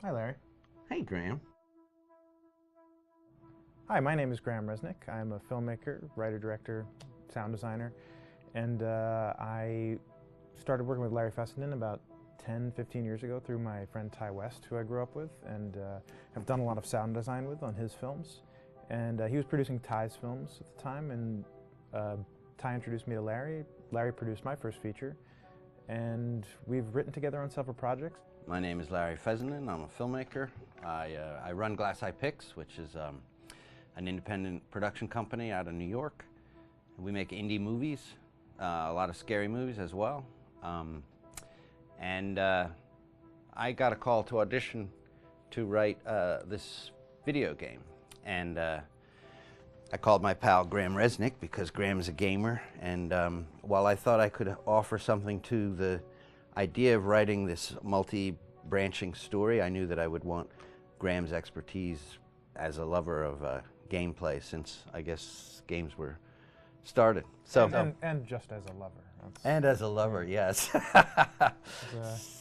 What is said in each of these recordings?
Hi, Larry. Hey, Graham. Hi, my name is Graham Resnick. I'm a filmmaker, writer, director, sound designer, and I started working with Larry Fessenden about 10, 15 years ago through my friend Ty West, who I grew up with, and have done a lot of sound design with on his films. And he was producing Ty's films at the time, and Ty introduced me to Larry. Larry produced my first feature, and we've written together on several projects. My name is Larry Fessenden. I'm a filmmaker. I run Glass Eye Pix, which is an independent production company out of New York. We make indie movies, a lot of scary movies as well. I got a call to audition to write this video game. And I called my pal Graham Resnick because Graham is a gamer. And while I thought I could offer something to the idea of writing this multi-branching story, I knew that I would want Graham's expertise as a lover of gameplay, since I guess games were started. So and just as a lover. And as a lover, yes.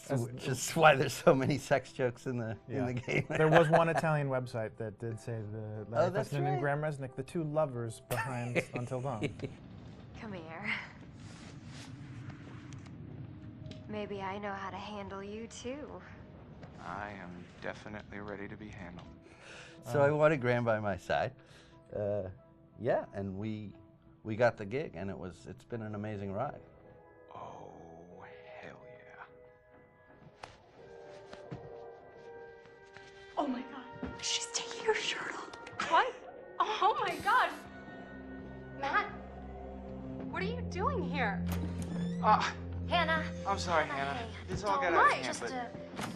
Which is why there's so many sex jokes in the game. There was one Italian website that did say the Larry that's Fessenden right. and Graham Resnick, the two lovers behind Until Dawn. Come here. Maybe I know how to handle you too. I am definitely ready to be handled. So I wanted Graham by my side. Yeah, and we got the gig, and it's been an amazing ride. Oh, hell yeah. Oh my god, she's taking her shirt off. What? Oh my god! Matt, what are you doing here? Hannah. I'm sorry, Hannah. Hey, This all don't got out of worry, hand, but...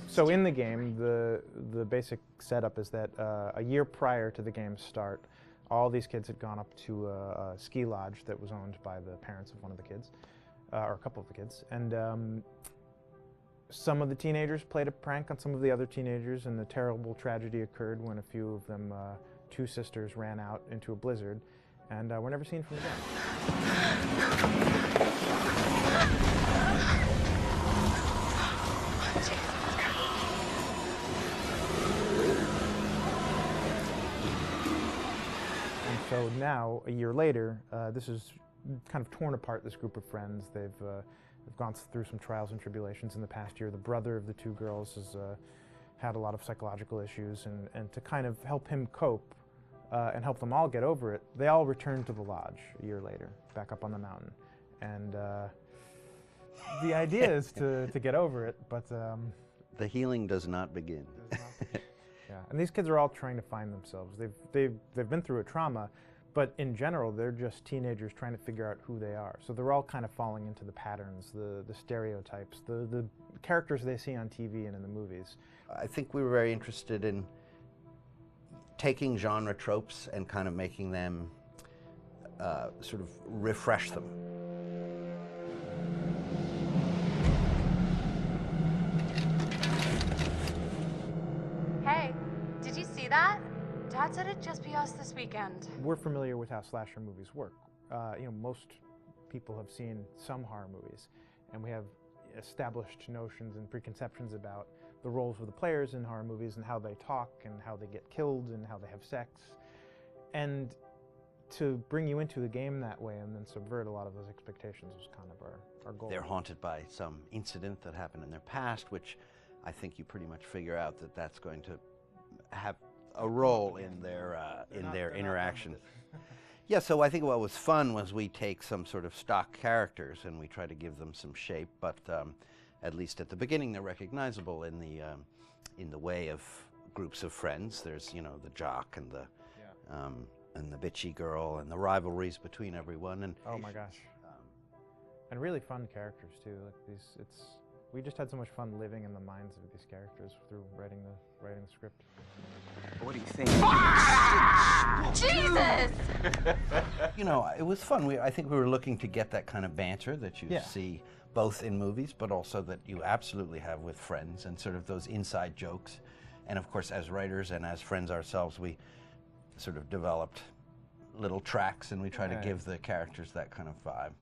So in the game, the basic setup is that a year prior to the game's start, all these kids had gone up to a ski lodge that was owned by the parents of one of the kids, or a couple of the kids, and some of the teenagers played a prank on some of the other teenagers, and the terrible tragedy occurred when a few of them, two sisters, ran out into a blizzard, and were never seen from again. So now, a year later, this is kind of torn apart, this group of friends. They've gone through some trials and tribulations in the past year. The brother of the two girls has had a lot of psychological issues, and to kind of help him cope and help them all get over it, they all returned to the lodge a year later, back up on the mountain. And the idea is to get over it, but... the healing does not begin. Yeah, and these kids are all trying to find themselves. They've been through a trauma, but in general, they're just teenagers trying to figure out who they are. So they're all kind of falling into the patterns, the stereotypes, the characters they see on TV and in the movies. I think we were very interested in taking genre tropes and kind of making them sort of refresh them. Hey, did you see that? Dad said it'd just be us this weekend. We're familiar with how slasher movies work. Most people have seen some horror movies, and we have established notions and preconceptions about the roles of the players in horror movies and how they talk and how they get killed and how they have sex. And to bring you into the game that way and then subvert a lot of those expectations was kind of our goal. They're haunted by some incident that happened in their past, which I think you pretty much figure out that that's going to have a role in their interaction. Yeah, so I think what was fun was we take some sort of stock characters and we try to give them some shape, but at least at the beginning they're recognizable in the way of groups of friends. There's the jock and the bitchy girl and the rivalries between everyone. And oh my gosh, and really fun characters too. Like we just had so much fun living in the minds of these characters through writing the script. What do you think? Jesus! It was fun. I think we were looking to get that kind of banter that you see both in movies, but also that you absolutely have with friends, and sort of those inside jokes. And of course, as writers and as friends ourselves, we sort of developed little tracks, and we try to give the characters that kind of vibe.